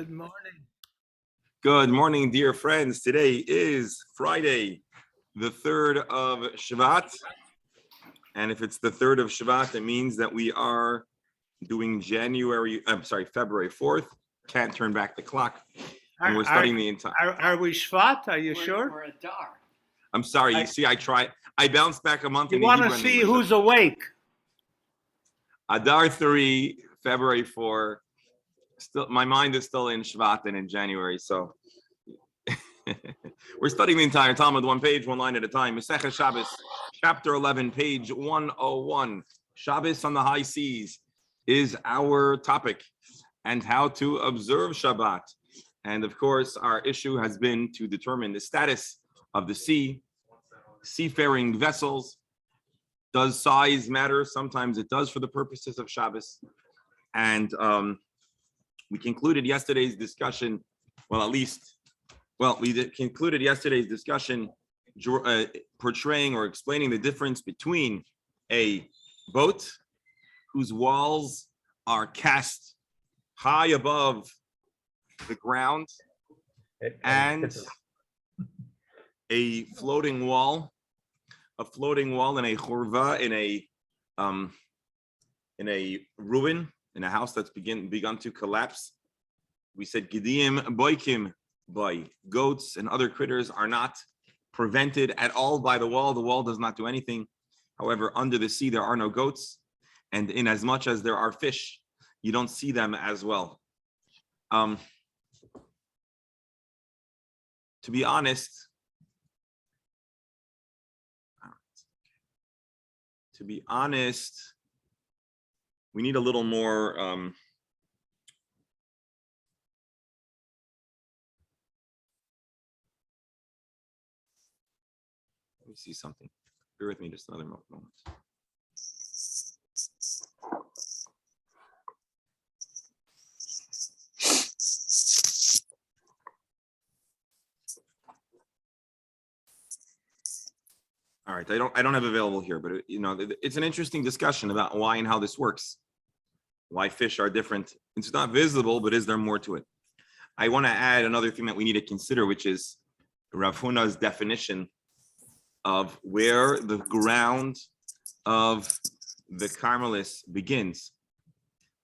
Good morning. Good morning, dear friends. Today is Friday, the 3rd of Shvat. And if it's the 3rd of Shvat, it means that we are doing February 4th. Can't turn back the clock. And we're studying the entire. Are we Shvat? Are you sure? We're a dar. I'm sorry. You see, I bounced back a month. You want to see who's awake? Adar 3, February 4. Still, my mind is still in Shvat and in January, so we're studying the entire Talmud, one page, one line at a time. SHabbas Ch, chapter 11, page 101. Shabbos on the high seas is our topic, and how to observe Shabbat. And of course, our issue has been to determine the status of the sea, seafaring vessels. Does size matter? Sometimes it does for the purposes of Shabbos. And we concluded yesterday's discussion, concluded yesterday's discussion portraying or explaining the difference between a boat whose walls are cast high above the ground and a floating wall in a churva, in a ruin, in a house that's begun to collapse. We said Gidiyim boikim, by goats and other critters are not prevented at all by the wall. The wall does not do anything. However, under the sea there are no goats, and in as much as there are fish, you don't see them as well. To be honest, we need a little more let me see something. Bear with me just another moment. All right, I don't have available here, but it's an interesting discussion about why and how this works. Why fish are different. It's not visible, but is there more to it? I want to add another thing that we need to consider, which is Rav Huna's definition of where the ground of the Carmelis begins.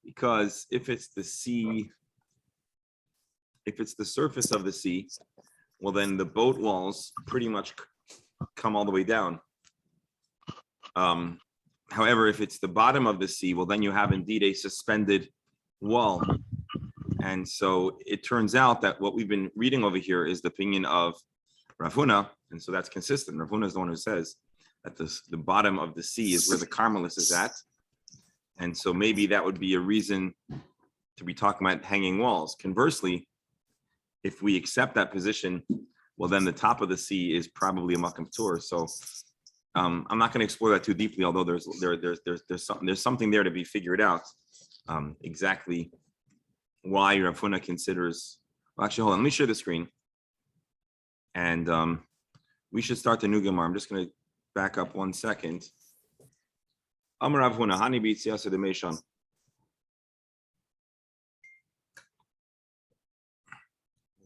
Because if it's the sea, if it's the surface of the sea, well, then the boat walls pretty much come all the way down. However, if it's the bottom of the sea, well, then you have indeed a suspended wall. And so it turns out that what we've been reading over here is the opinion of Rav Huna, and so that's consistent. Rav Huna is the one who says that the bottom of the sea is where the Carmelis is at. And so maybe that would be a reason to be talking about hanging walls. Conversely, if we accept that position, well, then the top of the sea is probably a Makam Tur. So I'm not going to explore that too deeply, although there's something there to be figured out. Exactly why Rav Huna considers. Well, actually, hold on. Let me share the screen, and we should start the new Gemara. I'm just going to back up 1 second. Amar Rav Huna, Hani b'Yitzias Demeshan.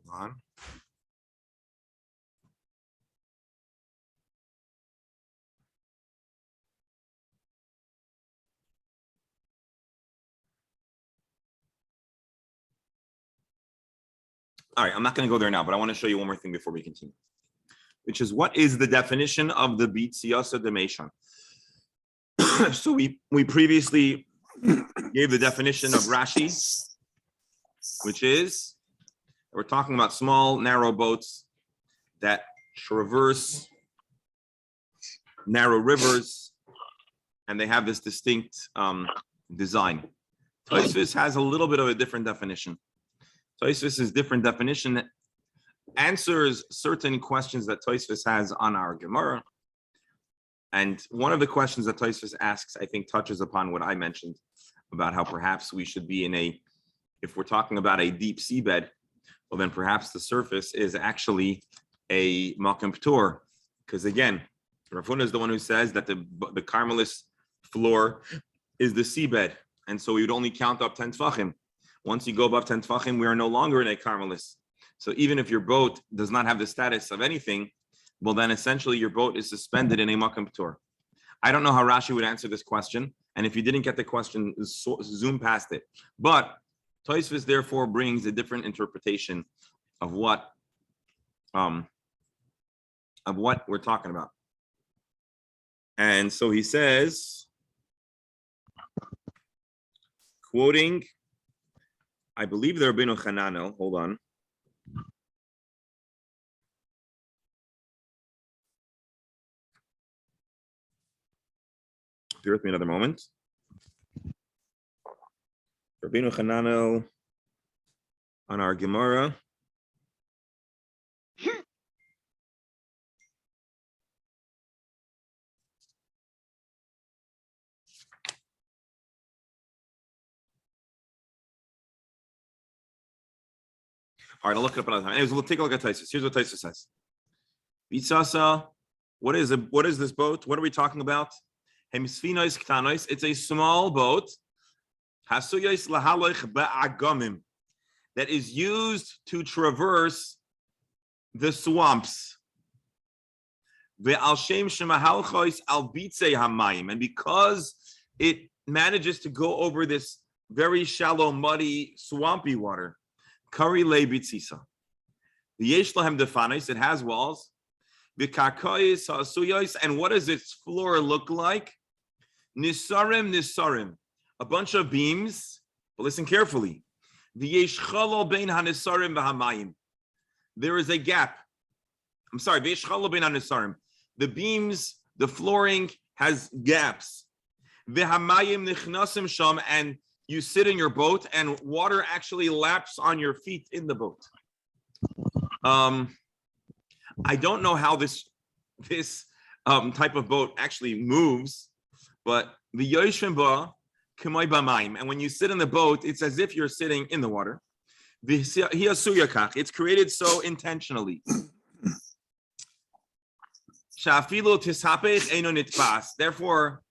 Hold on. All right, I'm not going to go there now, but I want to show you one more thing before we continue, which is what is the definition of the B'Tziasa Demeshan? So we previously gave the definition of Rashi, which is we're talking about small, narrow boats that traverse narrow rivers, and they have this distinct design. Tosfos has a little bit of a different definition. Tosfos' different definition answers certain questions that Tosfos has on our Gemara. And one of the questions that Tosfos asks, I think, touches upon what I mentioned about how perhaps we should be if we're talking about a deep seabed, well, then perhaps the surface is actually a Makam Ptur. Because again, Rav Huna is the one who says that the Carmelis floor is the seabed. And so we would only count up 10 Tfachim. Once you go above 10 tefachim, we are no longer in a Carmelis. So even if your boat does not have the status of anything, well, then essentially your boat is suspended in a Makam P'tur. I don't know how Rashi would answer this question. And if you didn't get the question, zoom past it. But Tosfos therefore brings a different interpretation of what we're talking about. And so he says, quoting, I believe the Rabbeinu Chananel, hold on. Bear with me another moment. Rabbeinu Chananel on our Gemara. All right, I'll look it up another time. Anyways, we'll take a look at Tosfos. Here's what Tosfos says. Bitzasa, what is this boat? What are we talking about? Hemisphinois ktanois. It's a small boat. Hasuyos lahaloich ba'agamim, that is used to traverse the swamps. Ve'al shem shemahalchois al bitzei hamayim, and because it manages to go over this very shallow, muddy, swampy water. Kari le bitzisa. The yesh lahem defanis, it has walls. V'karkois hasuyos, and what does its floor look like? Nisarim, a bunch of beams. But listen carefully. V'yesh chalol bein hanisarim v'hamayim. There is a gap. I'm sorry. V'yesh chalol bein hanisarim. The beams, the flooring has gaps. V'hamayim nichnasim sham, and you sit in your boat, and water actually laps on your feet in the boat. I don't know how this type of boat actually moves, but the yoshim ba k'may b'mayim, and when you sit in the boat, it's as if you're sitting in the water. It's created so intentionally. Therefore,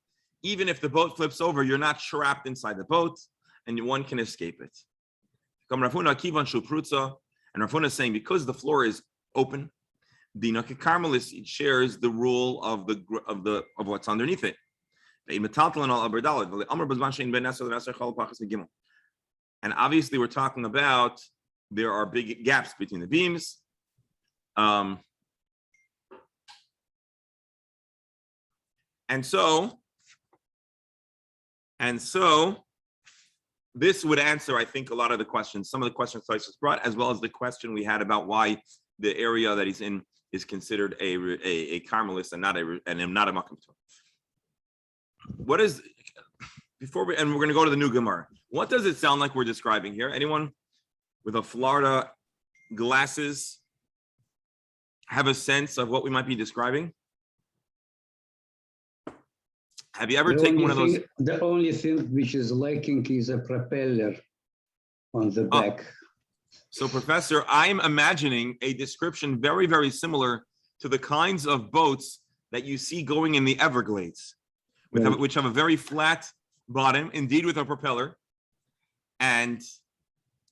even if the boat flips over, you're not trapped inside the boat, and one can escape it. And Rafuna is saying, because the floor is open, Dina Karmelis, it shares the rule of what's underneath it. And obviously, we're talking about there are big gaps between the beams. And so this would answer, I think, a lot of the questions, some of the questions Tosfos brought, as well as the question we had about why the area that he's in is considered a Carmelis and not a Makam P'tur. What is, we're going to go to the new Gemara. What does it sound like we're describing here? Anyone with a Florida glasses have a sense of what we might be describing? Have you ever taken one of those? The only thing which is lacking is a propeller on the back. So, Professor, I'm imagining a description very, very similar to the kinds of boats that you see going in the Everglades, which have a very flat bottom, indeed with a propeller, and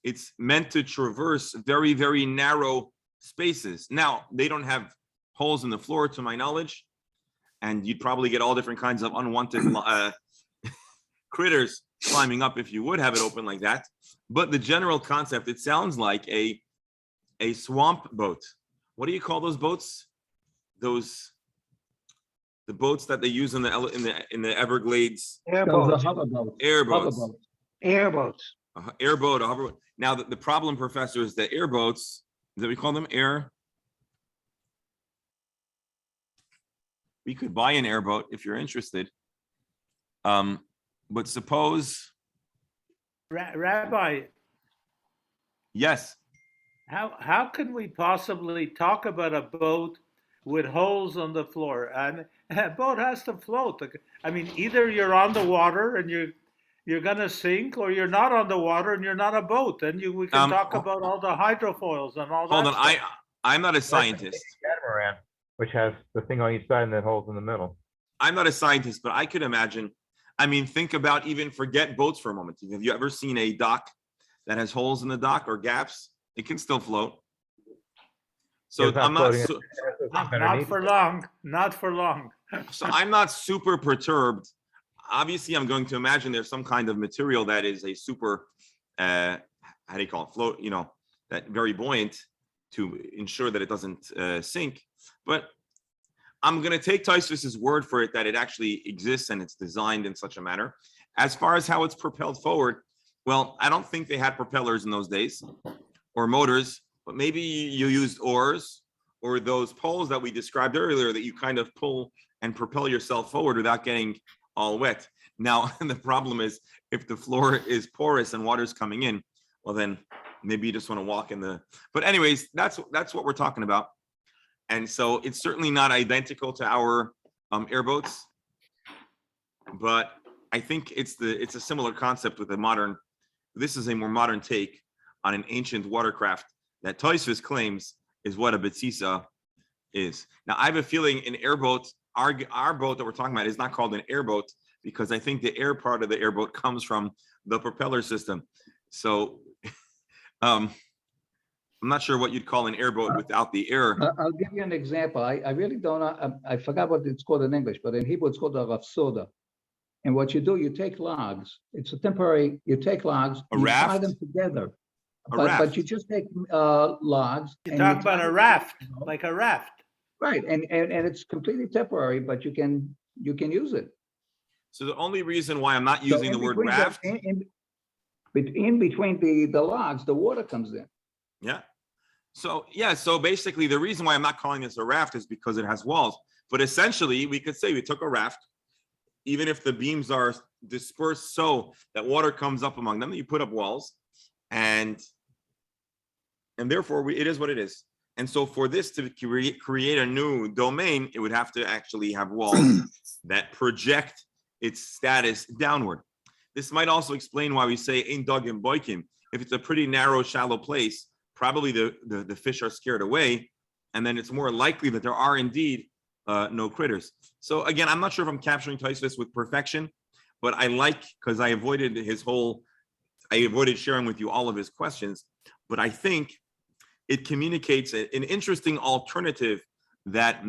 it's meant to traverse very, very narrow spaces. Now, they don't have holes in the floor, to my knowledge, and you'd probably get all different kinds of unwanted critters climbing up if you would have it open like that. But the general concept, it sounds like a swamp boat. What do you call those boats? The boats that they use in the Everglades. Airboats. Airboats. Airboats. Airboat, a hoverboat. Now the problem, Professor, is that airboats, that we call them air. We could buy an airboat if you're interested. But suppose, Rabbi, yes. how can we possibly talk about a boat with holes on the floor? And a boat has to float. I mean, either you're on the water and you're gonna sink, or you're not on the water and you're not a boat. And we can talk about all the hydrofoils and all that. Hold on, stuff. I'm not a scientist. Catamaran, which has the thing on each side and then holes in the middle. I'm not a scientist, but I could imagine. I mean, think about, forget boats for a moment. Have you ever seen a dock that has holes in the dock or gaps, it can still float. So It's not I'm not floating, su- it's Not underneath. for long, not for long. so I'm not super perturbed. Obviously, I'm going to imagine there's some kind of material that is a super, how do you call it, float, that very buoyant to ensure that it doesn't sink. But I'm going to take Tosfos's word for it that it actually exists and it's designed in such a manner. As far as how it's propelled forward, well, I don't think they had propellers in those days or motors, but maybe you used oars or those poles that we described earlier that you kind of pull and propel yourself forward without getting all wet. Now, the problem is if the floor is porous and water's coming in, well, then maybe you just want to walk in the, but anyways, that's what we're talking about. And so it's certainly not identical to our airboats, but I think it's a similar concept with a modern, this is a more modern take on an ancient watercraft that Tosfos claims is what a betzisa is. Now, I have a feeling an airboat, our boat that we're talking about is not called an airboat because I think the air part of the airboat comes from the propeller system. So I'm not sure what you'd call an airboat without the air. I'll give you an example. I really don't know. I forgot what it's called in English, but in Hebrew it's called a rafsoda. And what you do, you take logs. It's a temporary, you take logs, A you tie raft? them together. A But raft. you just take logs. You and talk about tie a them raft, together. like a raft. Right, and it's completely temporary, but you can use it. So the only reason why I'm not So using in the word between raft, in between the logs, the water comes in. yeah. So basically the reason why I'm not calling this a raft is because it has walls. But essentially we could say we took a raft, even if the beams are dispersed so that water comes up among them, you put up walls and therefore it is what it is. And so for this to create a new domain, it would have to actually have walls that project its status downward. This might also explain why we say in dogim boikim. If it's a pretty narrow, shallow place, probably the fish are scared away, and then it's more likely that there are indeed no critters. So again, I'm not sure if I'm capturing Tosfos with perfection, but I like, because I avoided sharing with you all of his questions, but I think it communicates an interesting alternative that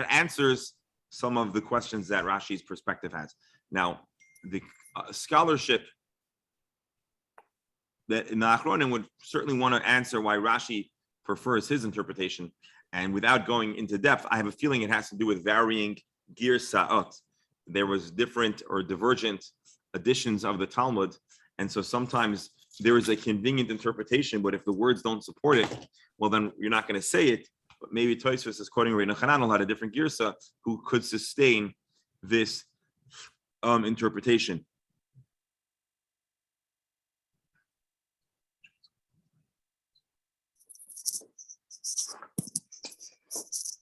answers some of the questions that Rashi's perspective has. Now, the scholarship that in the Achronim would certainly want to answer why Rashi prefers his interpretation. And without going into depth, I have a feeling it has to do with varying girsa'ot. There was different or divergent editions of the Talmud. And so sometimes there is a convenient interpretation, but if the words don't support it, well, then you're not going to say it. But maybe Tosfos is quoting Reina Hananel had a different girsa who could sustain this interpretation.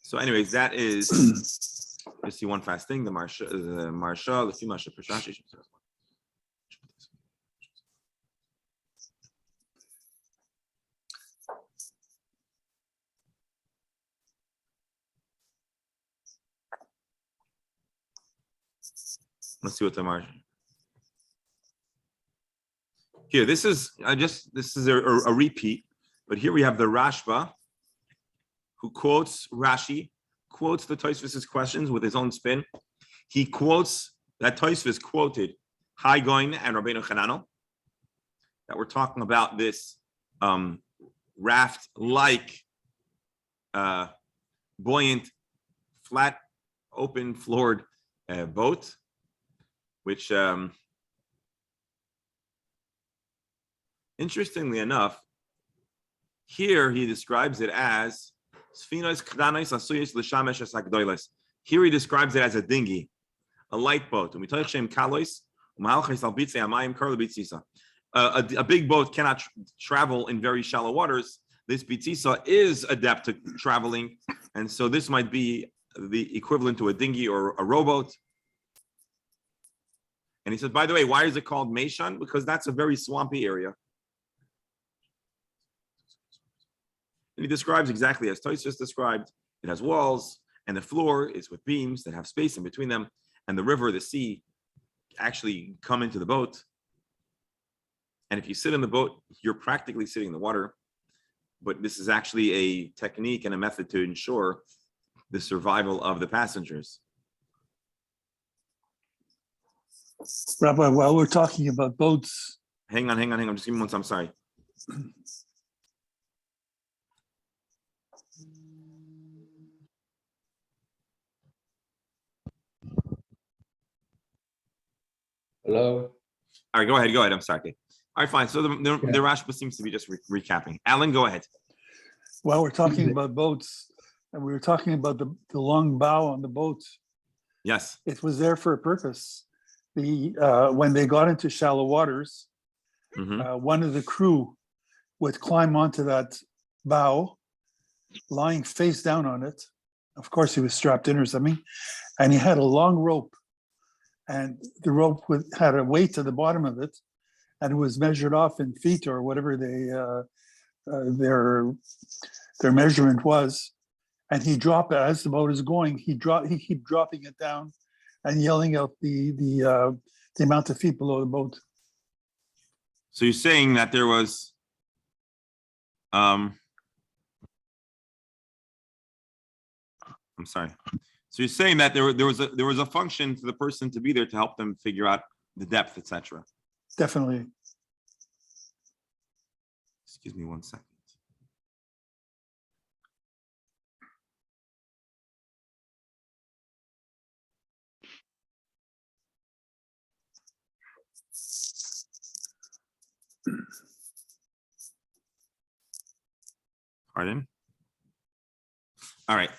So, anyways, that is. Let's see one fast thing. The Marsha, the few Marsha Prashashi. Let's see what the Marsha. Here, this is a repeat, but here we have the Rashba, who quotes Rashi, quotes the Tosfos' questions with his own spin. He quotes that Tosfos quoted Hai Goin and Rabbeinu Hananel, that we're talking about this raft-like, buoyant, flat, open-floored boat, which, interestingly enough, here he describes it as here he describes it as a dinghy, a light boat. A big boat cannot travel in very shallow waters. This bitzisa is adept to traveling, and so this might be the equivalent to a dinghy or a rowboat. And he says, by the way, why is it called Meishan? Because that's a very swampy area. And he describes exactly as Tosfos described. It has walls, and the floor is with beams that have space in between them, and the river, the sea, actually come into the boat. And if you sit in the boat, you're practically sitting in the water. But this is actually a technique and a method to ensure the survival of the passengers. Rabbi, while we're talking about boats, Hang on. Just give me one second. I'm sorry. Hello? All right, go ahead. I'm sorry. Okay. All right, fine. So the Rashba seems to be just recapping. Alan, go ahead. while we're talking about boats, and we were talking about the long bow on the boat, Yes. it was there for a purpose. When they got into shallow waters, Mhm. one of the crew would climb onto that bow, lying face down on it. Of course, he was strapped in or something, and he had a long rope, and the rope had a weight to the bottom of it, and it was measured off in feet or whatever their measurement was. And he dropped it as the boat is going. He keep dropping it down, and yelling out the amount of feet below the boat. So you're saying that there was I'm sorry. So you're saying that there was a function for the person to be there to help them figure out the depth, etc. Definitely. Excuse me 1 second. Pardon? All right.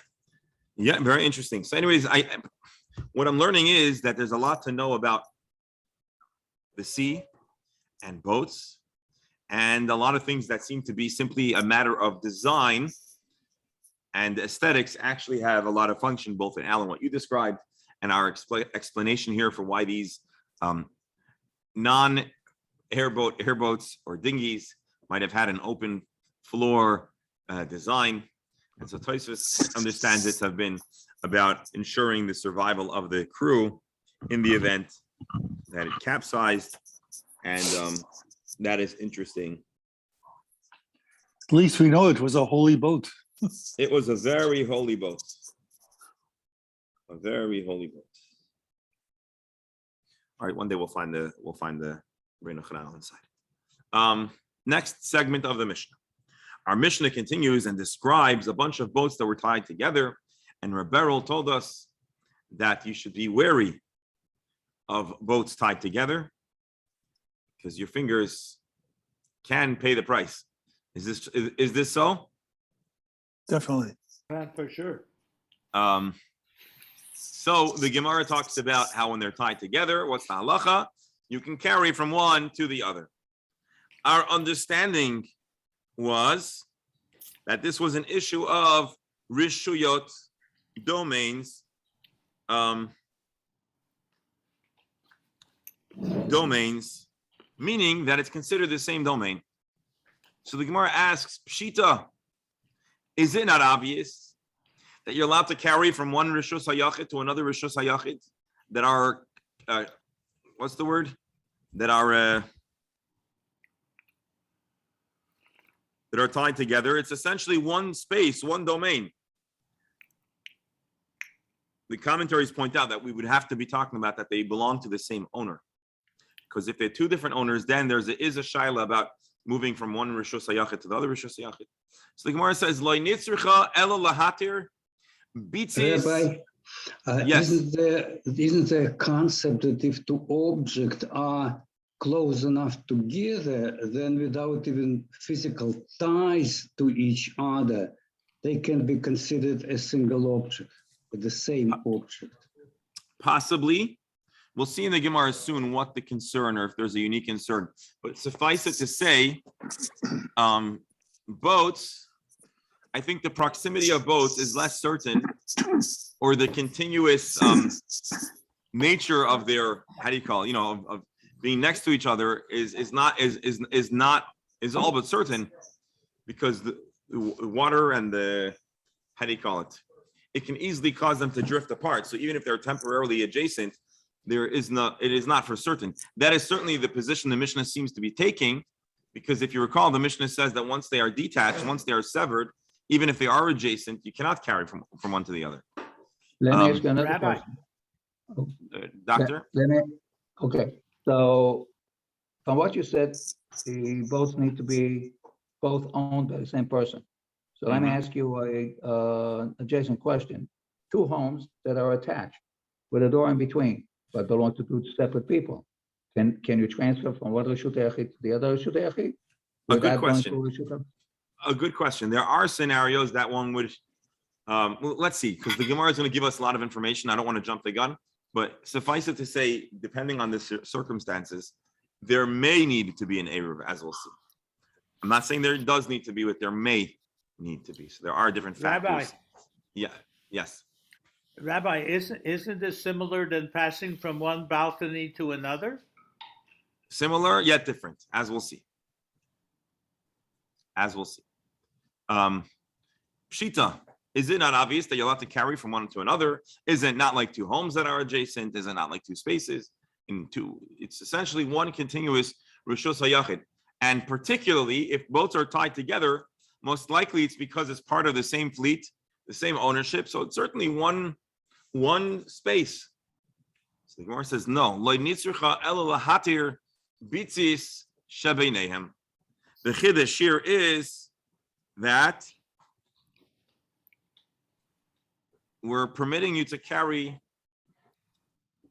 Yeah, very interesting. So anyways, what I'm learning is that there's a lot to know about the sea and boats, and a lot of things that seem to be simply a matter of design and aesthetics actually have a lot of function, both in Alan, what you described, and our explanation here for why these airboats or dinghies might have had an open floor design. And so Tosfos understands it to have been about ensuring the survival of the crew in the event that it capsized. And that is interesting. At least we know it was a holy boat. It was a very holy boat. A very holy boat. All right, one day we'll find the Reino Chanel inside. Next segment of the Mishnah. Our Mishnah continues and describes a bunch of boats that were tied together. And Rebberal told us that you should be wary of boats tied together because your fingers can pay the price. Is this so? Definitely. For sure. So the Gemara talks about how when they're tied together, what's the halacha? You can carry from one to the other. Our understanding was that this was an issue of rishuyot, domains, meaning that it's considered the same domain. So the Gemara asks, Pshita, is it not obvious that you're allowed to carry from one Rishus HaYachid to another Rishus HaYachid that are, what's the word? That are tied together? It's essentially one space, one domain. The commentaries point out that we would have to be talking about that they belong to the same owner. Because if they're two different owners, then there is a shaila about moving from one Rishus HaYachid to the other Rishus HaYachid. So the Gemara says, Lo nitzricha ela lahatir bitzis. Rabbi, Yes. isn't there a concept that if two objects are close enough together, then without even physical ties to each other, they can be considered a single object, the same object? Possibly. We'll see in the Gemara soon what the concern or if there's a unique concern. But suffice it to say, boats, I think the proximity of boats is less certain, or the continuous nature of their, how do you call it, of being next to each other is all but certain, because the water and the, how do you call it, it can easily cause them to drift apart. So even if they're temporarily adjacent, it is not for certain. That is certainly the position the Mishnah seems to be taking, because if you recall, the Mishnah says that once they are detached, once they are severed, even if they are adjacent, you cannot carry from one to the other. Let me ask you another Rabbi. question. Doctor? Okay, so from what you said, the boats need to be both owned by the same person. So let me ask you a adjacent question. Two homes that are attached with a door in between, but belong to two separate people. Can you transfer from one Reshut Yachid to the other Reshut Yachid? A good question. A good question. There are scenarios that one would, well, let's see, because the Gemara is going to give us a lot of information. I don't want to jump the gun, but suffice it to say, depending on the circumstances, there may need to be an Eruv, as we'll see. I'm not saying there does need to be, but there may need to be. So there are different factors. Rabbi. Yeah. Yes. Rabbi, isn't this similar than passing from one balcony to another? Similar yet different, as we'll see. As we'll see. Pshita, is it not obvious that you're allowed to carry from one to another? Is it not like two homes that are adjacent? Is it not like two spaces? It's essentially one continuous Reshus HaYachid. And particularly if boats are tied together, most likely it's because it's part of the same fleet, the same ownership. So it's certainly one space. So the Gemara says, no. Lo nitzrucha ela lahatir bitzis shebeinehem. The chiddush here is that we're permitting you to carry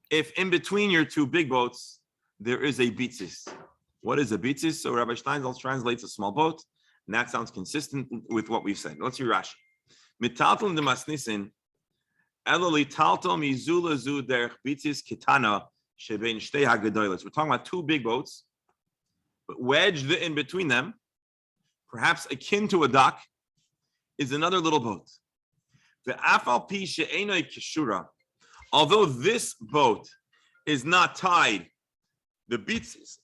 if in between your two big boats there is a bitzis. What is a bitzis? So Rabbi Steinsaltz translates a small boat, and that sounds consistent with what we've said. Let's read Rashi. Mitaltal de masnisin, elali taltal mizula zu derech bitzis kitana shebein shtei hagadolos. We're talking about two big boats, but wedged in between them, perhaps akin to a dock, is another little boat. The afal pi she'enoi kishura. Although this boat is not tied, the bitzis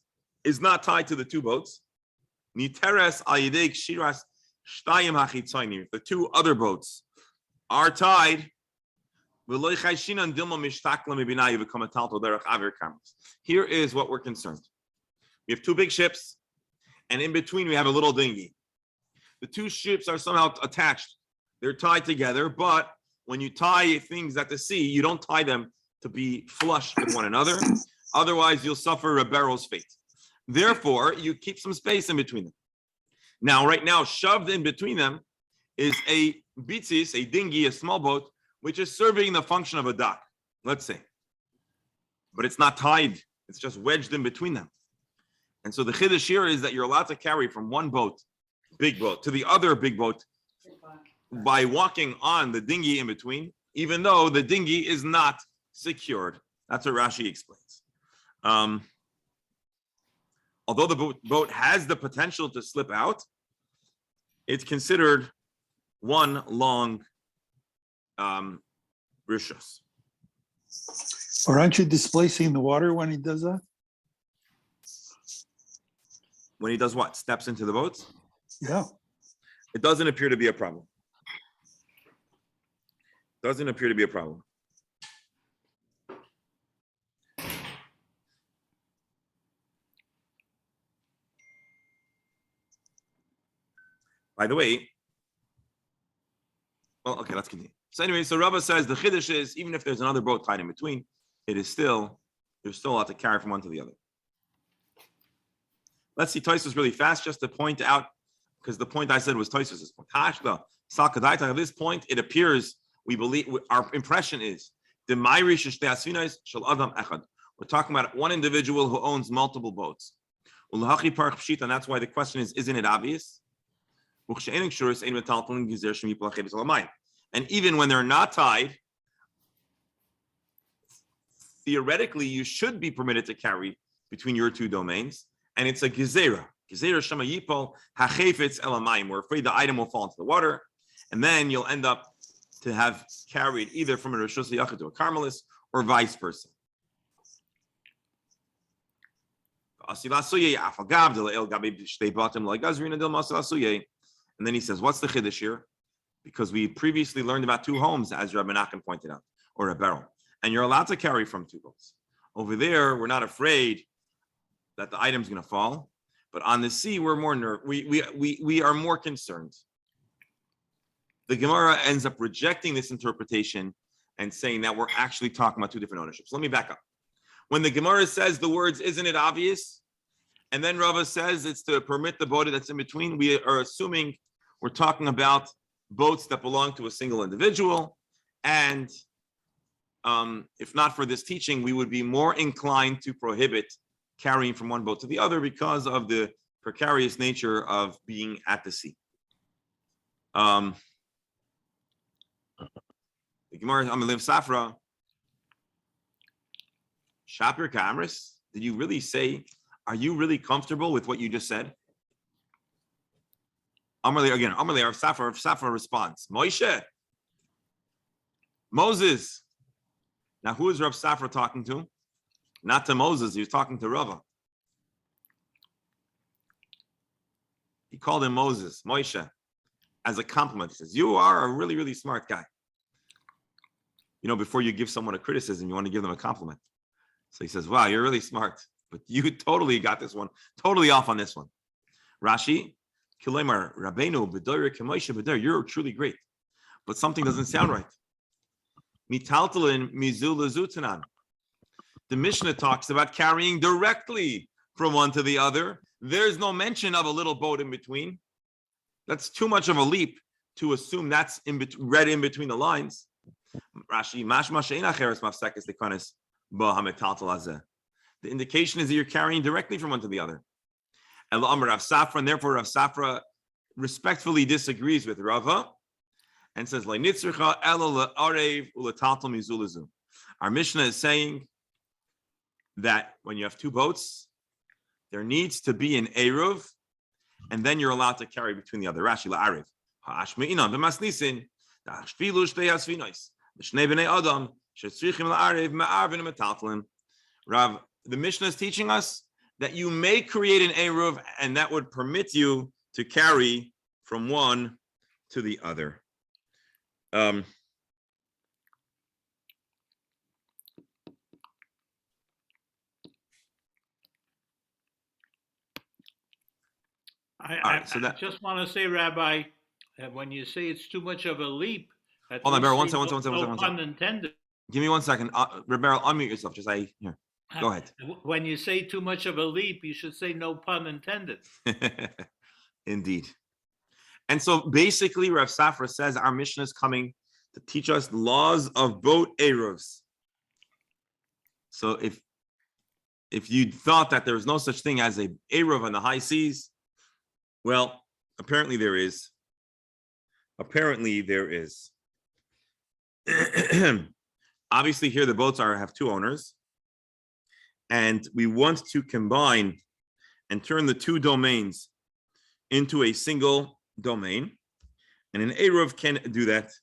is not tied to the two boats. Niteres al yedei kshiras shtayim hachitzayim. The two other boats are tied. Here is what we're concerned. We have two big ships, and in between we have a little dinghy. The two ships are somehow attached. They're tied together, but when you tie things at the sea, you don't tie them to be flush with one another. Otherwise, you'll suffer a barrel's fate. Therefore, you keep some space in between them. Now, right now, shoved in between them is a bitzis, a dinghy, a small boat, which is serving the function of a dock, let's say. But it's not tied. It's just wedged in between them. And so the chiddush here is that you're allowed to carry from one boat, big boat, to the other big boat by walking on the dinghy in between, even though the dinghy is not secured. That's what Rashi explains. Although the boat has the potential to slip out, it's considered one long rishus. Or aren't you displacing the water when he does that? When he does what? Steps into the boats? Yeah. It doesn't appear to be a problem. Doesn't appear to be a problem. By the way, well, okay, let's continue. So anyway, so Rava says the chiddush is even if there's another boat tied in between, you're still allowed to carry from one to the other. Let's see Tosfos really fast, just to point out, because the point I said was Tosfos' point. At this point, it appears we believe our impression is the we're talking about one individual who owns multiple boats. And that's why the question is, isn't it obvious? And even when they're not tied, theoretically, you should be permitted to carry between your two domains. And it's a gezerah. Gezerah shema yipol hachefetz elamayim. We're afraid the item will fall into the water. And then you'll end up to have carried either from a Reshus HaYachid to a Carmelis or vice versa. And then he says, what's the chiddush here? Because we previously learned about two homes, as Rabbi Nachman pointed out, or a barrel. And you're allowed to carry from two boats. Over there, we're not afraid that the item's going to fall, but on the sea, we're more we are more concerned. The Gemara ends up rejecting this interpretation and saying that we're actually talking about two different ownerships. Let me back up. When the Gemara says the words, isn't it obvious? And then Rava says it's to permit the boat that's in between. We are assuming we're talking about boats that belong to a single individual. And if not for this teaching, we would be more inclined to prohibit carrying from one boat to the other because of the precarious nature of being at the sea. The Gemara Amalev Safra, Shapir Kamras, did you really say, are you really comfortable with what you just said? Amalev Safra responds, Moshe, Moses. Now, who is Rav Safra talking to? Not to Moses, he was talking to Rava. He called him Moses, Moshe, as a compliment. He says, you are a really, really smart guy. You know, before you give someone a criticism, you want to give them a compliment. So he says, wow, you're really smart, but you totally got this one, totally off on this one. Rashi, Kilemar, Rabbeinu, B'doyer, K'moshe, B'doyer, you're truly great, but something doesn't sound right. Mitaltalin, Mizul, Zutanan. The Mishnah talks about carrying directly from one to the other. There's no mention of a little boat in between. That's too much of a leap to assume that's read in between the lines. Rashi, the indication is that you're carrying directly from one to the other. And therefore Rav Safra respectfully disagrees with Rava and says, our Mishnah is saying that when you have two boats, there needs to be an Eruv, and then you're allowed to carry between the other. Rashi la'ariv. Rav, the Mishnah is teaching us that you may create an Eruv, and that would permit you to carry from one to the other. I just want to say, Rabbi, when you say it's too much of a leap, hold on, Beryl, one no second. pun intended. Give me 1 second. Beryl, unmute yourself. Just here. Go ahead. When you say too much of a leap, you should say no pun intended. Indeed. And so basically, Rav Safra says our Mishnah is coming to teach us laws of boat Eruvs. So if you thought that there was no such thing as a Eruv on the high seas, well, apparently there is. Obviously, here the boats have two owners, and we want to combine and turn the two domains into a single domain, and an Eruv can do that.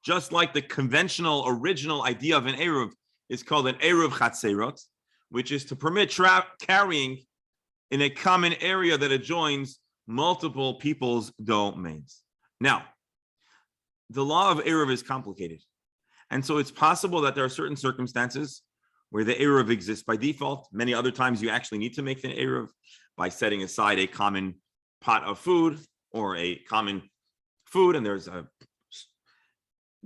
Just like the conventional original idea of an Eruv is called an Eruv Chatzerot, which is to permit carrying in a common area that adjoins multiple people's domains. Now, the law of Eruv is complicated. And so it's possible that there are certain circumstances where the Eruv exists by default. Many other times you actually need to make the Eruv by setting aside a common pot of food or a common food, and there's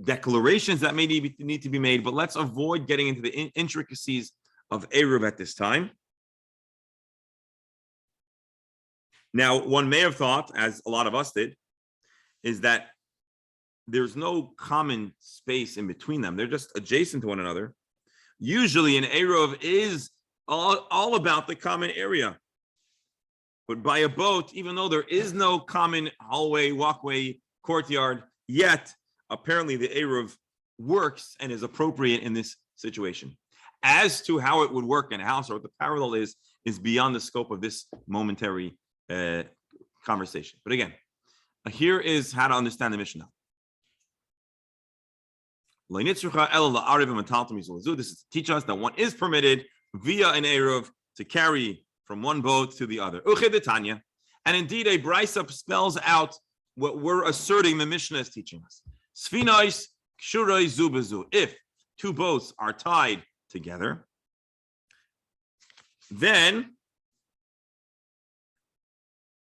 declarations that may need to be made, but let's avoid getting into the intricacies of Eruv at this time. Now, one may have thought, as a lot of us did, is that there's no common space in between them. They're just adjacent to one another. Usually an Eruv is all about the common area. But by a boat, even though there is no common hallway, walkway, courtyard, yet apparently the Eruv works and is appropriate in this situation. As to how it would work in a house or what the parallel is beyond the scope of this momentary conversation. But again, here is how to understand the Mishnah. This is to teach us that one is permitted via an Eruv to carry from one boat to the other. And indeed, a brisa spells out what we're asserting the Mishnah is teaching us. If two boats are tied together, then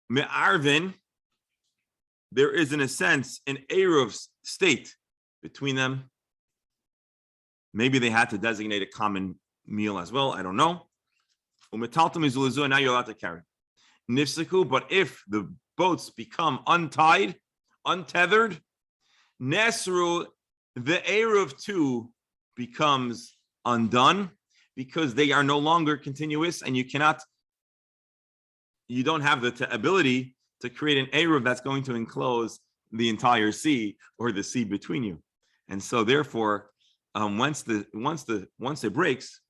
me'arvin, there is in a sense an eruv state between them. Maybe they had to designate a common meal as well. I don't know. Umetaltam izuluzu, and now you're allowed to carry. Nifsiku, but if the boats become untied, untethered, Nesru, the eruv too becomes undone because they are no longer continuous, and you don't have the ability to create an eruv that's going to enclose the entire sea or the sea between you. And so therefore, once it breaks,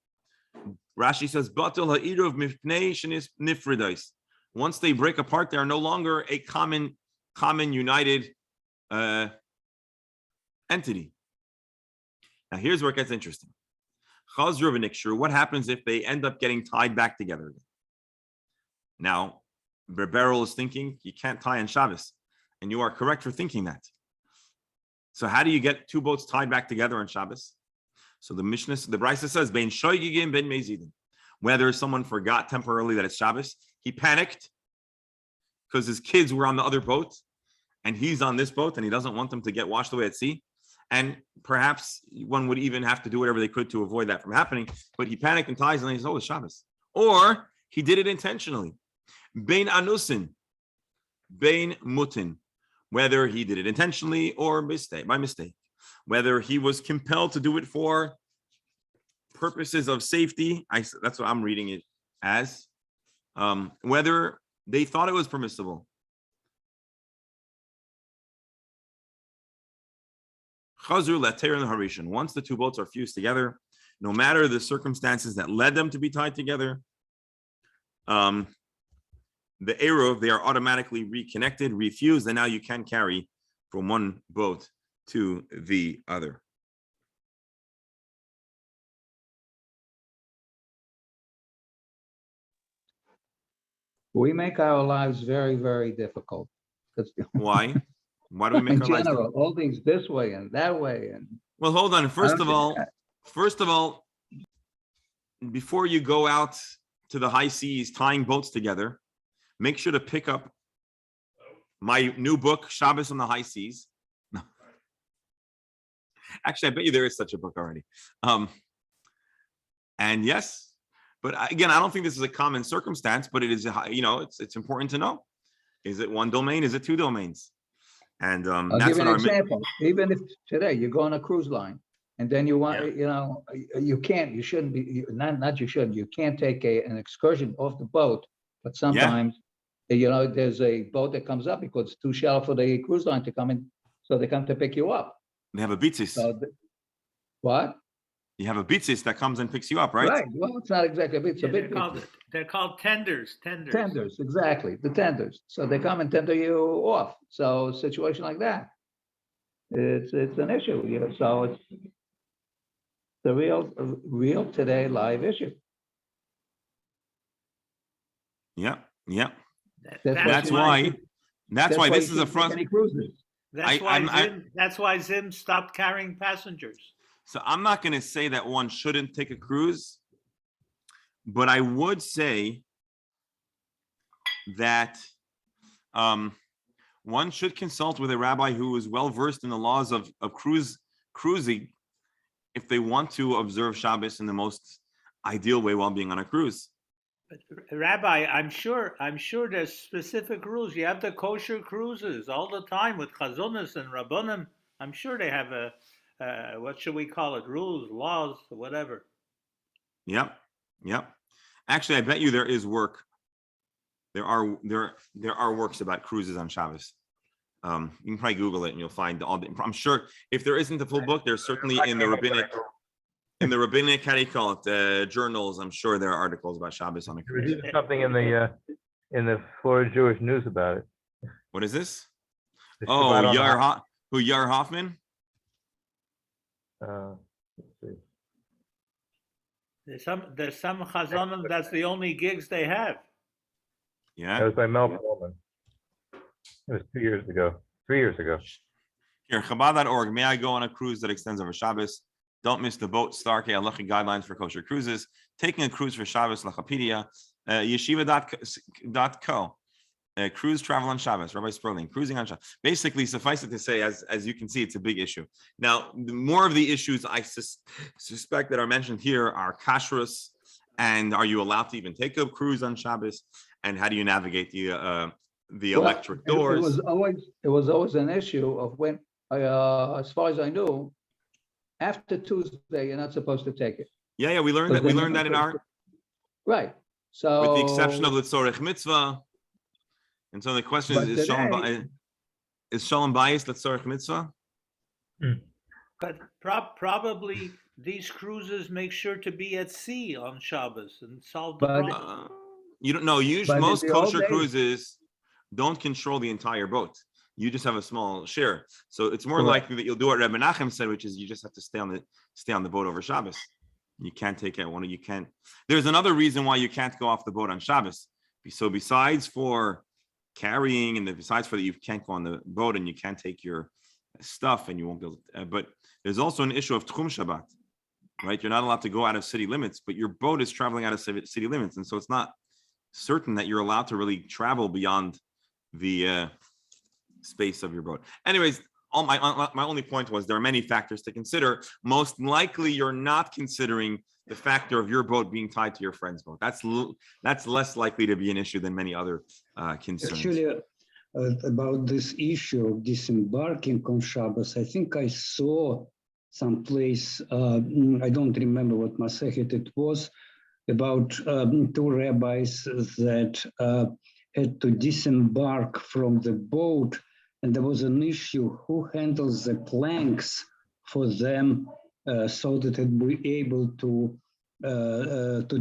Rashi says, "Batel ha'eruv mipnei shenis nifridais." Once they break apart, they are no longer a common united entity. Now here's where it gets interesting. What happens if they end up getting tied back together again? Now, Beryl is thinking you can't tie on Shabbos, and you are correct for thinking that. So how do you get two boats tied back together on Shabbos? So the Brisa says, "Bein shoygigim ben mezidin." Whether someone forgot temporarily that it's Shabbos, he panicked because his kids were on the other boat, and he's on this boat, and he doesn't want them to get washed away at sea. And perhaps one would even have to do whatever they could to avoid that from happening. But he panicked and ties, and he says, "Oh, it's Shabbos." Or he did it intentionally. Bein anusin, bein mutin. Whether he did it intentionally or by mistake. Whether he was compelled to do it for purposes of safety. That's what I'm reading it as. Whether they thought it was permissible. Chazur later in the Harishan. Once the two boats are fused together, no matter the circumstances that led them to be tied together, the eruv, they are automatically reconnected, refused, and now you can carry from one boat to the other. We make our lives very, very difficult. Why? Why do we make In our lives general, difficult? all things this way and that way, and Well, hold on. First of all, before you go out to the high seas tying boats together, make sure to pick up my new book, Shabbos on the High Seas. No. Actually, I bet you there is such a book already. And yes, but again, I don't think this is a common circumstance, but it is, it's important to know. Is it one domain? Is it two domains? And I'll that's give you what an example. Even if today you go on a cruise line and then you want, you can't take an excursion off the boat, but sometimes, there's a boat that comes up because it's too shallow for the cruise line to come in. So they come to pick you up. They have a bitzis. What? You have a bitzis that comes and picks you up, right? Right. Well, it's not exactly a bit. It's a bit. They're called tenders. Tenders, exactly. The tenders. So they come and tender you off. So a situation like that, it's an issue. So it's the real today live issue. Yeah. That's why this is a front. That's why Zim stopped carrying passengers. So I'm not going to say that one shouldn't take a cruise, but I would say that one should consult with a rabbi who is well versed in the laws of cruising if they want to observe Shabbos in the most ideal way while being on a cruise. But Rabbi, I'm sure there's specific rules. You have the kosher cruises all the time with chazonis and rabbanim. I'm sure they have what should we call it? Rules, laws, whatever. Yep. Actually, I bet you there is work. There are works about cruises on Shabbos. You can probably Google it and you'll find all the. I'm sure if there isn't a full book, there's certainly in the rabbinic. How do you call it? Journals. I'm sure there are articles about Shabbos on a cruise. There's something in the Florida Jewish News about it. What is this? Shabbat Yair Hoffman. Let's see. There's some chazonim that's the only gigs they have. Yeah. That was by Mel Pullman. It was 3 years ago. Here, Chabad.org. May I go on a cruise that extends over Shabbos? Don't miss the boat. Starkey halachic guidelines for kosher cruises. Taking a cruise for Shabbos, Lachapedia, yeshiva.co. Cruise travel on Shabbos, Rabbi Sperling, cruising on Shabbos. Basically, suffice it to say, as you can see, it's a big issue. Now, more of the issues I suspect that are mentioned here are kashrus, and are you allowed to even take a cruise on Shabbos, and how do you navigate the Well, electric doors? It was always an issue of when, as far as I knew, after Tuesday, you're not supposed to take it. Yeah, we learned that. We learned that in our, Right. So. with the exception of the tzorech mitzvah. And so the question But is today- Shalom Bayis Letzorech Mitzvah? But probably these cruises make sure to be at sea on Shabbos and solve the But- problem. You don't know. Usually, But in most the old kosher days- cruises don't control the entire boat. You just have a small share. So it's more Correct. likely that you'll do what Reb Menachem said, which is you just have to stay on the boat over Shabbos. You can't take out one. You can't. There's another reason why you can't go off the boat on Shabbos. So besides for carrying, and besides for that, you can't go on the boat and you can't take your stuff, and you won't be able to, but there's also an issue of Tchum Shabbat, right? You're not allowed to go out of city limits, but your boat is traveling out of city limits, and so it's not certain that you're allowed to really travel beyond the space of your boat. Anyways, all my only point was there are many factors to consider. Most likely, you're not considering the factor of your boat being tied to your friend's boat. That's less likely to be an issue than many other concerns. Actually, about this issue of disembarking on Shabbos, I think I saw someplace, I don't remember what Masechet it was, about two rabbis that had to disembark from the boat, and there was an issue who handles the planks for them so that they'd be able to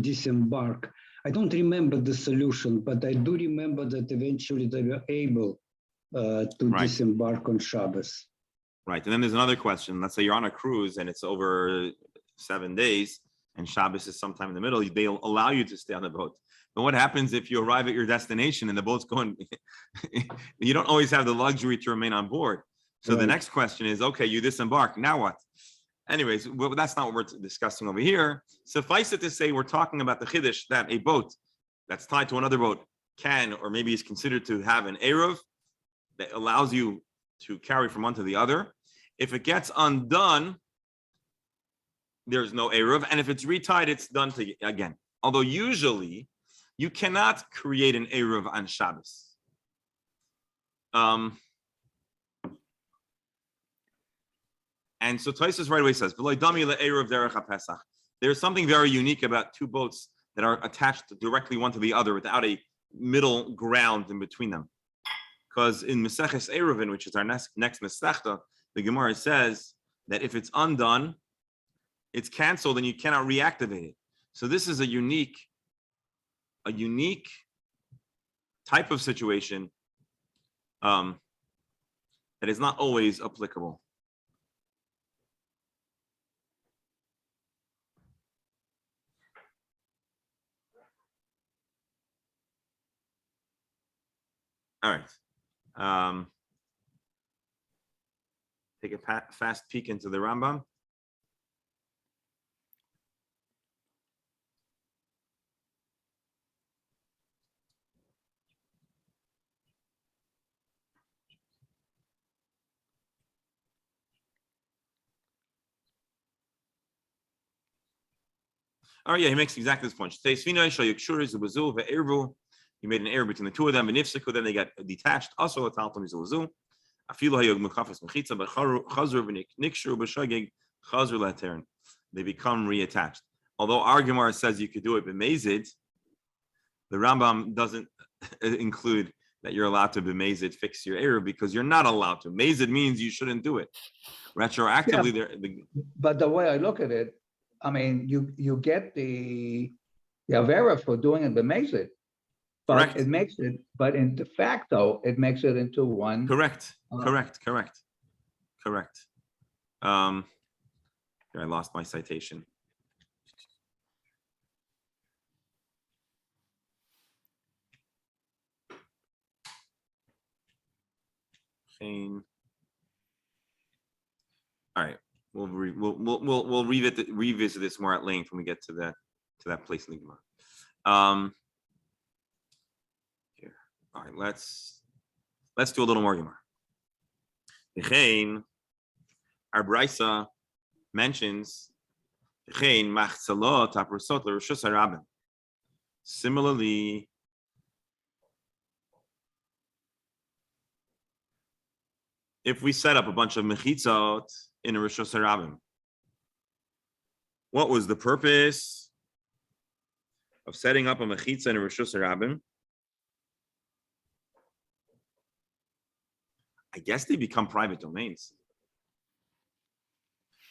disembark. I don't remember the solution, but I do remember that eventually they were able to Right. disembark on Shabbos. Right. And then there's another question. Let's say you're on a cruise and it's over 7 days and Shabbos is sometime in the middle. They'll allow you to stay on the boat. But what happens if you arrive at your destination and the boat's going? You don't always have the luxury to remain on board. So the Right. next question is, okay, you disembark. Now what? Anyways, well, that's not what we're discussing over here. Suffice it to say, we're talking about the chiddush that a boat that's tied to another boat can, or maybe is considered to have an eruv that allows you to carry from one to the other. If it gets undone, there's no eruv, and if it's retied, it's done again. Although usually you cannot create an eruv on Shabbos. And so Tosfos right away says, there's something very unique about two boats that are attached directly one to the other without a middle ground in between them. Because in Maseches Eruvin, which is our next Masechta, the Gemara says that if it's undone, it's canceled and you cannot reactivate it. So this is a unique type of situation that is not always applicable. All right. Take a fast peek into the Rambam. Oh yeah, he makes exactly this point. He made an error between the two of them, and Nifsiku, then they got detached. Also, they become reattached. Although our Gemara says you could do it b'mezid, the Rambam doesn't include that you're allowed to b'mezid fix your error because you're not allowed to. Mezid means you shouldn't do it. Retroactively, But the way I look at it, I mean, you get the Avera for doing it b'mezid, but Correct. it makes it, but in de facto, it makes it into one. Correct. Uh, Correct. Here, I lost my citation. All right. We'll revisit this more at length when we get to that place in the Gemara. Here. All right, let's do a little more Gemara. Our Brisa mentions similarly, if we set up a bunch of mechitzot in a Rishos HaRabim, what was the purpose of setting up a mechitza in a Rishos HaRabim? I guess they become private domains.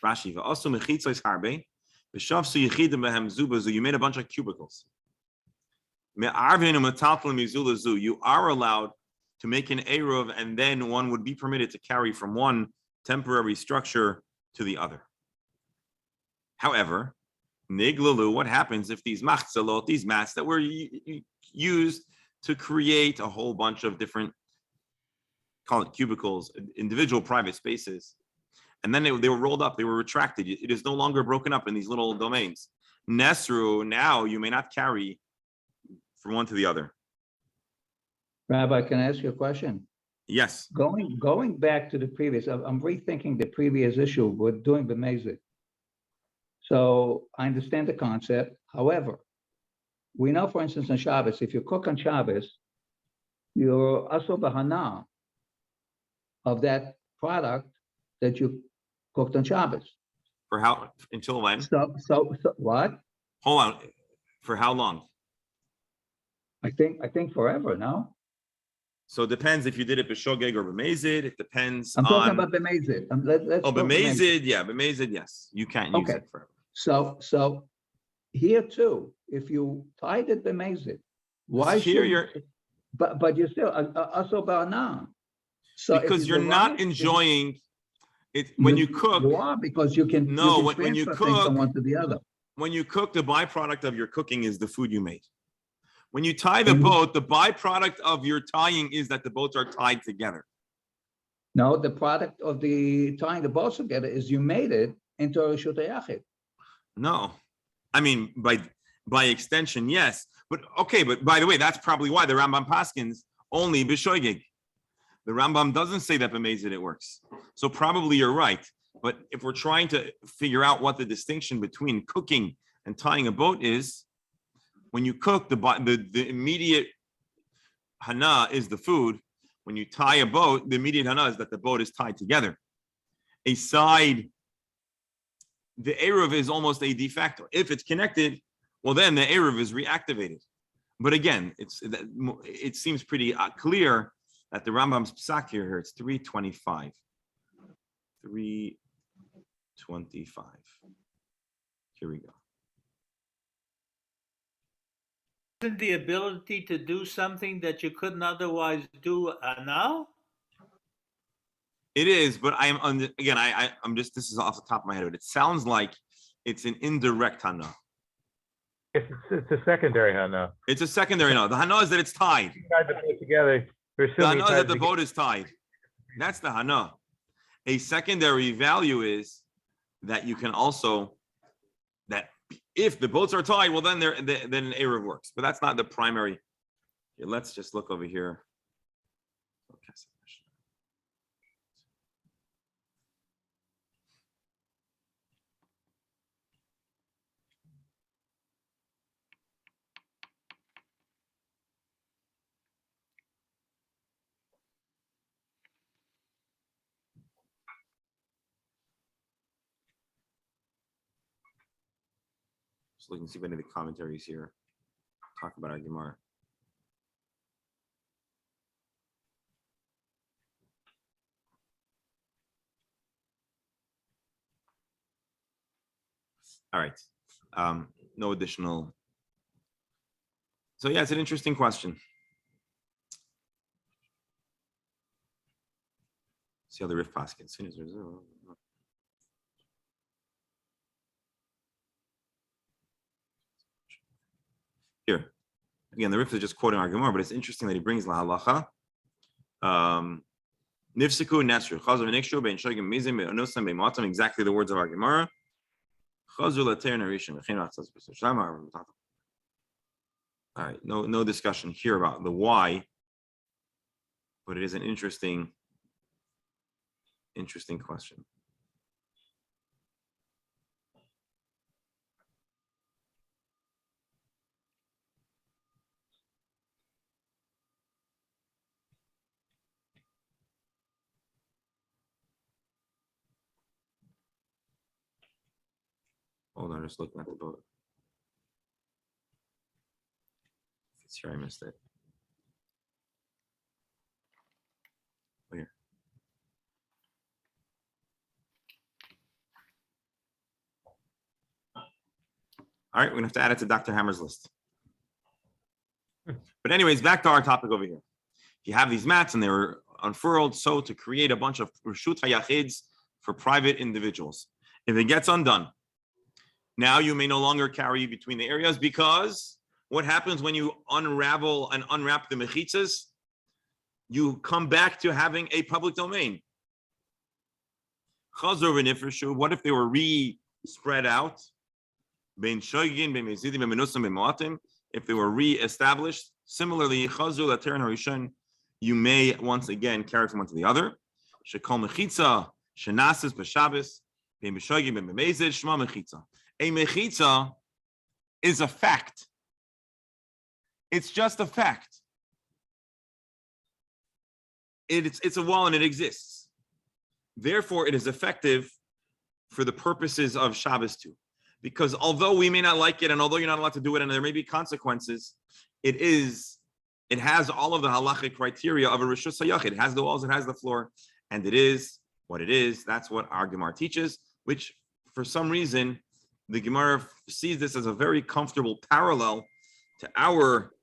Rashi, also mechitza is harbe. You made a bunch of cubicles. You are allowed to make an eruv, and then one would be permitted to carry from one temporary structure to the other. However, niglalu, what happens if these machzalot, these mats that were used to create a whole bunch of different, call it cubicles, individual private spaces, and then they were rolled up, they were retracted. It is no longer broken up in these little domains. Nesru, now you may not carry from one to the other. Rabbi, can I ask you a question? Yes. Going back to the previous, I'm rethinking the previous issue with doing b'mezid. So I understand the concept. However, we know, for instance, on Shabbos, if you cook on Shabbos, you're also bahana of that product that you cooked on Shabbos. For how, until when? So what? Hold on. For how long? I think forever, no? So it depends if you did it b'shogeg or b'mezid. It depends I'm on. talking about b'mezid. B'mezid, yeah, b'mezid, yes. You can't use it forever. So here too, if you tied it b'mezid, why here should you're? But you're still also ba'ana. So because you're not enjoying it when you cook. You are, because you can. No, you can when you transfer things cook from one to the other. When you cook, the byproduct of your cooking is the food you made. When you tie the boat, the byproduct of your tying is that the boats are tied together. No, the product of the tying the boats together is you made it into a Reshut HaYachid. No, I mean by extension, yes. But okay, but by the way, that's probably why the Rambam paskins only b'shoigig. The Rambam doesn't say that b'mezid it works. So probably you're right. But if we're trying to figure out what the distinction between cooking and tying a boat is, when you cook, the immediate hana is the food. When you tie a boat, the immediate hana is that the boat is tied together. A side, the eruv is almost a de facto. If it's connected, well, then the eruv is reactivated. But again, it seems pretty clear that the Rambam's psak here, it's 325. 325. Here we go. Isn't the ability to do something that you couldn't otherwise do now? It is, but I am again. I'm just. This is off the top of my head, but it sounds like it's an indirect hana. It's a secondary hana. It's a secondary hana. The hana is that it's tied. You tied the boat together. The hana is that the boat is tied. That's the hana. A secondary value is that you can also that if the boats are tied, well, then an eruv works. But that's not the primary. Here, let's just look over here. Okay. Just looking to see if any of the commentaries here talk about our Gemara. All right. No additional. So yeah, it's an interesting question. See how the Rif Paskins. Here, again, the Rif is just quoting our Gemara, but it's interesting that he brings la halacha. Nifsiku Nesru. Chazar v'nikshu bein shogim mizim be'onosam be'moatam. Exactly the words of our Gemara. Chazar later narishim. All right, no discussion here about the why, but it is an interesting question. Hold on, just looking at the boat. It's here, I missed it. Oh, here. All right, we're gonna have to add it to Dr. Hammer's list. But anyways, back to our topic over here. You have these mats and they were unfurled so to create a bunch of reshut hayachids for private individuals. If it gets undone, now you may no longer carry between the areas, because what happens when you unravel and unwrap the mechitzas? You come back to having a public domain. What if they were re-spread out? If they were re-established, similarly, you may once again carry from one to the other. A mechitza is a fact. It's just a fact. It's a wall and it exists. Therefore, it is effective for the purposes of SHabbas Ch. Because although we may not like it, and although you're not allowed to do it, and there may be consequences, it has all of the halachic criteria of a reshus hayachid. It has the walls, it has the floor, and it is what it is. That's what our Gemara teaches, which for some reason, the Gemara sees this as a very comfortable parallel to our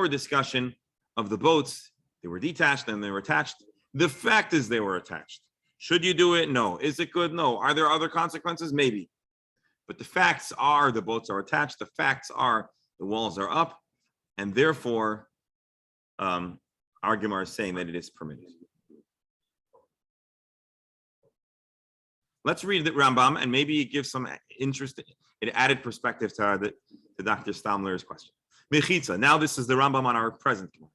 discussion of the boats. They were detached and they were attached. The fact is they were attached. Should you do it? No. Is it good? No. Are there other consequences? Maybe. But the facts are the boats are attached. The facts are the walls are up. And therefore, our Gemara is saying that it is permitted. Let's read the Rambam and maybe it gives some interest, an added perspective to Dr. Stamler's question. Mechitza. Now this is the Rambam on our present Gemara.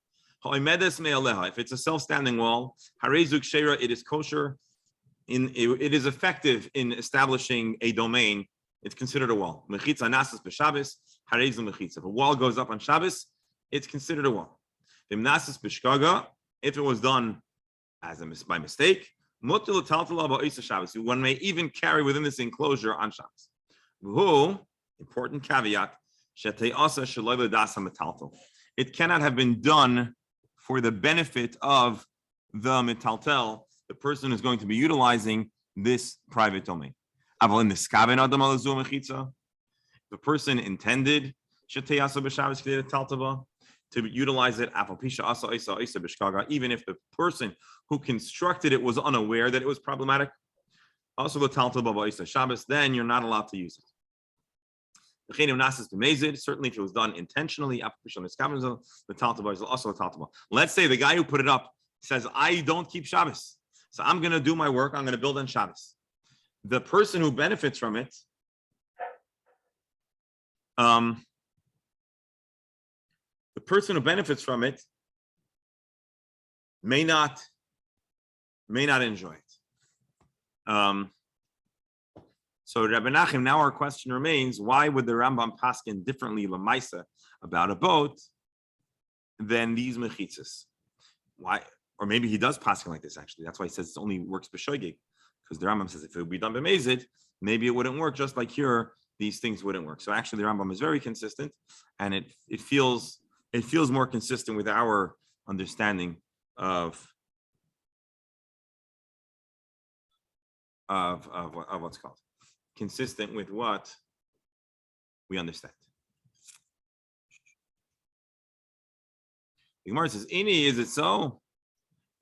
If it's a self-standing wall, harezuk sheira, it is kosher. It is effective in establishing a domain. It's considered a wall. Mechitza nasas b'Shabbos, harezu mechitza. If a wall goes up on Shabbos, it's considered a wall. Nasas b'shkaga, if it was done by mistake, one may even carry within this enclosure on Shabbos. Important caveat: it cannot have been done for the benefit of the metaltel, the person who's going to be utilizing this private domain. The person intended to utilize it, even if the person who constructed it was unaware that it was problematic. Also, the Shabbos, then you're not allowed to use it. Certainly, if it was done intentionally, let's say the guy who put it up says, I don't keep Shabbos, so I'm going to do my work, I'm going to build on Shabbos. The person who benefits from it, may not enjoy it. So Rabbi Nachim, now our question remains, why would the Rambam paskin differently lamaisa about a boat than these mechitzas? Why? Or maybe he does paskin like this, actually. That's why he says it only works b'shoigig. Because the Rambam says if it would be done b'mezid, maybe it wouldn't work, just like here, these things wouldn't work. So actually the Rambam is very consistent, and it feels more consistent with our understanding of what's called. Consistent with what we understand. The Gemara says, "Ini, is it so?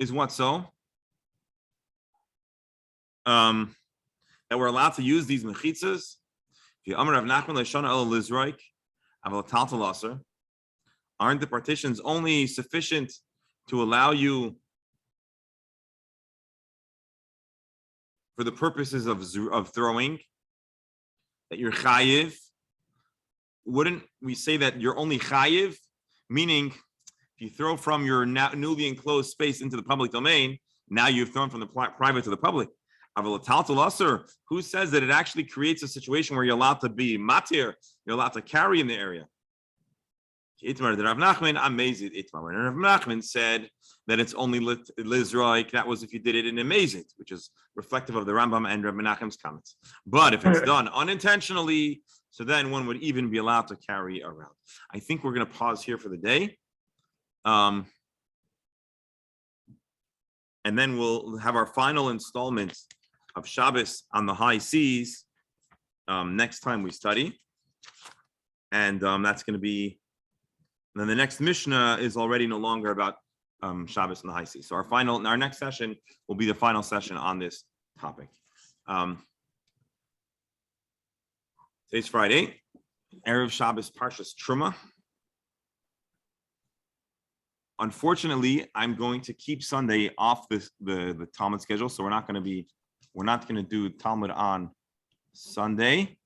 Is what so? That we're allowed to use these mechitzas? Aren't the partitions only sufficient to allow you, for the purposes of throwing, that you're chayiv. Wouldn't we say that you're only chayiv? Meaning, if you throw from your newly enclosed space into the public domain, now you've thrown from the private to the public. Who says that it actually creates a situation where you're allowed to be matir, you're allowed to carry in the area? Itmar, the Rav Nachman, amazing Itmar. And Rav Nachman said that it's only lizroik. That was if you did it in amazing, which is reflective of the Rambam and Rav Menachem's comments. But if it's done unintentionally, so then one would even be allowed to carry around. I think we're going to pause here for the day. And then we'll have our final installment of Shabbos on the high seas next time we study. And that's going to be, then the next Mishnah is already no longer about Shabbos on the high seas. So our next session will be the final session on this topic. Today's Friday, Erev Shabbos Parshas Truma. Unfortunately, I'm going to keep Sunday off the Talmud schedule, so we're not going to do Talmud on Sunday.